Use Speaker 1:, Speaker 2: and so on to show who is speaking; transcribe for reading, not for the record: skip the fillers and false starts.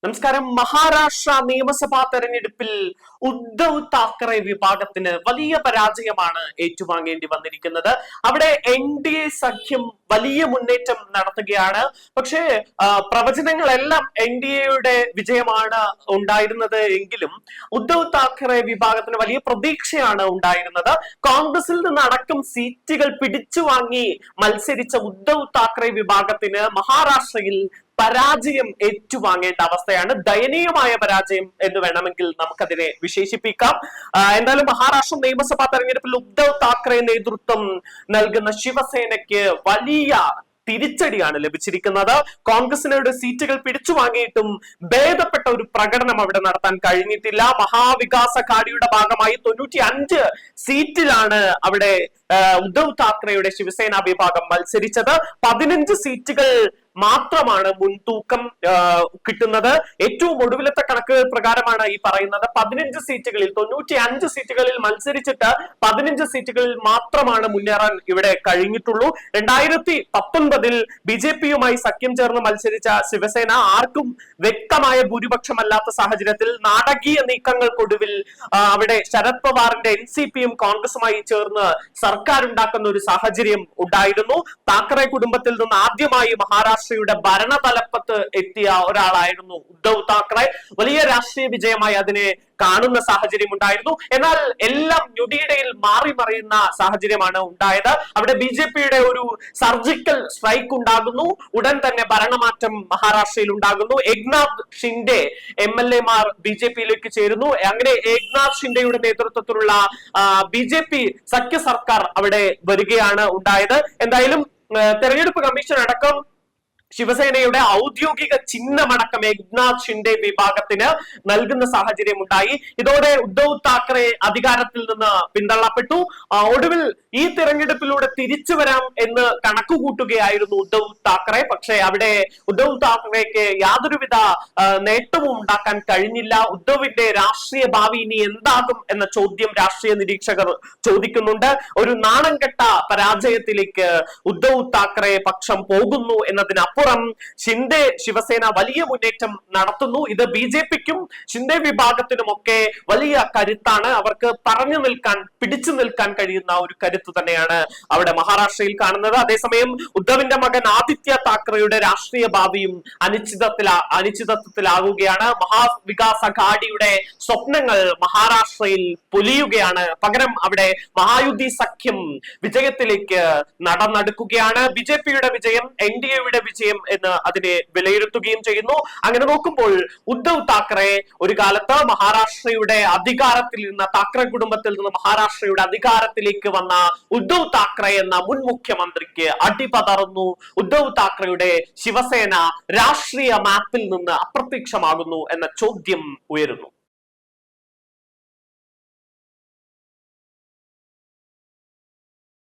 Speaker 1: നമസ്കാരം. മഹാരാഷ്ട്ര നിയമസഭാ തെരഞ്ഞെടുപ്പിൽ ഉദ്ധവ് താക്കറെ വിഭാഗത്തിന് വലിയ പരാജയമാണ് ഏറ്റുവാങ്ങേണ്ടി വന്നിരിക്കുന്നത്. അവിടെ NDA സഖ്യം വലിയ മുന്നേറ്റം നടത്തുകയാണ്. പക്ഷേ പ്രവചനങ്ങളെല്ലാം NDAയുടെ വിജയമാണ് ഉണ്ടായിരുന്നത് എങ്കിലും ഉദ്ധവ് താക്കറെ വിഭാഗത്തിന് വലിയ പ്രതീക്ഷയാണ് ഉണ്ടായിരുന്നത്. കോൺഗ്രസിൽ നിന്നടക്കം സീറ്റുകൾ പിടിച്ചു വാങ്ങി മത്സരിച്ച ഉദ്ധവ് താക്കറെ വിഭാഗത്തിന് മഹാരാഷ്ട്രയിൽ പരാജയം ഏറ്റുവാങ്ങേണ്ട അവസ്ഥയാണ്. ദയനീയമായ പരാജയം എന്ന് വേണമെങ്കിൽ നമുക്കതിനെ വിശേഷിപ്പിക്കാം. എന്തായാലും മഹാരാഷ്ട്ര നിയമസഭാ തെരഞ്ഞെടുപ്പിൽ ഉദ്ധവ് താക്കറെ നേതൃത്വം നൽകുന്ന ശിവസേനയ്ക്ക് വലിയ തിരിച്ചടിയാണ് ലഭിച്ചിരിക്കുന്നത്. കോൺഗ്രസിനോട് സീറ്റുകൾ പിടിച്ചു വാങ്ങിയിട്ടും ഭേദപ്പെട്ട ഒരു പ്രകടനം അവിടെ നടത്താൻ കഴിഞ്ഞിട്ടില്ല. മഹാവികാസ് അഘാഡിയുടെ ഭാഗമായി 95 സീറ്റിലാണ് അവിടെ ഉദ്ധവ് താക്കറെയുടെ ശിവസേന വിഭാഗം മത്സരിച്ചത്. 15 സീറ്റുകൾ മാത്രമാണ് മുൻതൂക്കം കിട്ടുന്നത്. ഏറ്റവും ഒടുവിലത്തെ കണക്കുകൾ പ്രകാരമാണ് ഈ പറയുന്നത്. 15 സീറ്റുകളിൽ 95 സീറ്റുകളിൽ മത്സരിച്ചിട്ട് 15 സീറ്റുകളിൽ മാത്രമാണ് മുന്നേറാൻ ഇവിടെ കഴിഞ്ഞിട്ടുള്ളൂ. 2019 BJPയുമായി സഖ്യം ചേർന്ന് മത്സരിച്ച ശിവസേന ആർക്കും വ്യക്തമായ ഭൂരിപക്ഷമല്ലാത്ത സാഹചര്യത്തിൽ നാടകീയ നീക്കങ്ങൾക്കൊടുവിൽ അവിടെ ശരത് പവാറിന്റെ NCPയും കോൺഗ്രസുമായി ചേർന്ന് സർക്കാർ ഉണ്ടാക്കുന്ന ഒരു സാഹചര്യം ഉണ്ടായിരുന്നു. താക്കറെ കുടുംബത്തിൽ നിന്ന് ആദ്യമായി മഹാരാഷ്ട്രയുടെ ഭരണതലപ്പത്ത് എത്തിയ ഒരാളായിരുന്നു ഉദ്ധവ് താക്കറെ. വലിയ രാഷ്ട്രീയ വിജയമായി അതിനെ കാണുന്ന സാഹചര്യം ഉണ്ടായിരുന്നു. എന്നാൽ എല്ലാം ഞൊടിയിടയിൽ മാറി മറിയുന്ന സാഹചര്യമാണ് ഉണ്ടായത്. അവിടെ BJPയുടെ ഒരു സർജിക്കൽ സ്ട്രൈക്ക് ഉണ്ടാകുന്നു. ഉടൻ തന്നെ ഭരണമാറ്റം മഹാരാഷ്ട്രയിൽ ഉണ്ടാകുന്നു. ഏക്നാഥ് ഷിൻഡെ MLA-മാർ BJPയിലേക്ക് ചേരുന്നു. അങ്ങനെ ഏക്നാഥ് ഷിൻഡെയുടെ നേതൃത്വത്തിലുള്ള BJP സഖ്യ സർക്കാർ അവിടെ വരികയാണ് ഉണ്ടായത്. എന്തായാലും തെരഞ്ഞെടുപ്പ് കമ്മീഷൻ അടക്കം ശിവസേനയുടെ ഔദ്യോഗിക ചിഹ്നമടക്കം ഏക്നാഥ് ഷിൻഡെ വിഭാഗത്തിന് നൽകുന്ന സാഹചര്യം ഉണ്ടായി. ഇതോടെ ഉദ്ധവ് താക്കറെ അധികാരത്തിൽ നിന്ന് പിന്തള്ളപ്പെട്ടു. ഒടുവിൽ ഈ തെരഞ്ഞെടുപ്പിലൂടെ തിരിച്ചു വരാം എന്ന് കണക്കുകൂട്ടുകയായിരുന്നു ഉദ്ധവ് താക്കറെ. പക്ഷേ അവിടെ ഉദ്ധവ് താക്കറെക്ക് യാതൊരുവിധ നേട്ടവും ഉണ്ടാക്കാൻ കഴിഞ്ഞില്ല. ഉദ്ധവിന്റെ രാഷ്ട്രീയ ഭാവി ഇനി എന്താകും എന്ന ചോദ്യം രാഷ്ട്രീയ നിരീക്ഷകർ ചോദിക്കുന്നുണ്ട്. ഒരു നാണംകെട്ട പരാജയത്തിലേക്ക് ഉദ്ധവ് താക്കറെ പക്ഷം പോകുന്നു എന്നതിനപ്പുറം ഷിൻഡെ ശിവസേന വലിയ മുന്നേറ്റം നടത്തുന്നു. ഇത് BJPക്കും ഷിൻഡെ വിഭാഗത്തിനുമൊക്കെ വലിയ കരുത്താണ്. അവർക്ക് പറഞ്ഞു നിൽക്കാൻ, പിടിച്ചു നിൽക്കാൻ കഴിയുന്ന ഒരു കരുത്ത് തന്നെയാണ് അവിടെ മഹാരാഷ്ട്രയിൽ കാണുന്നത്. അതേസമയം ഉദ്ധവിന്റെ മകൻ ആദിത്യ താക്കറെയുടെ രാഷ്ട്രീയ ഭാവിയും അനിശ്ചിതത്വത്തിലാവുകയാണ്. മഹാവികാസ് അഘാഡിയുടെ സ്വപ്നങ്ങൾ മഹാരാഷ്ട്രയിൽ പൊലിയുകയാണ്. പകരം അവിടെ മഹായുദ്ധി സഖ്യം വിജയത്തിലേക്ക് നടന്നെടുക്കുകയാണ്. BJPയുടെ വിജയം NDAയുടെ വിജയം എന്ന് അതിനെ വിലയിരുത്തുകയും ചെയ്യുന്നു. അങ്ങനെ നോക്കുമ്പോൾ ഉദ്ധവ് താക്കറെ ഒരു കാലത്ത് മഹാരാഷ്ട്രയുടെ അധികാരത്തിൽ നിന്ന്, താക്കറെ കുടുംബത്തിൽ നിന്ന് മഹാരാഷ്ട്രയുടെ അധികാരത്തിലേക്ക് വന്ന ഉദ്ധവ് താക്കറെ എന്ന മുൻ മുഖ്യമന്ത്രിക്ക് അടിപതറുന്നു. ഉദ്ധവ് താക്കറെയുടെ ശിവസേന രാഷ്ട്രീയ മാപ്പിൽ നിന്ന് അപ്രത്യക്ഷമാകുന്നു എന്ന ചോദ്യം ഉയരുന്നു.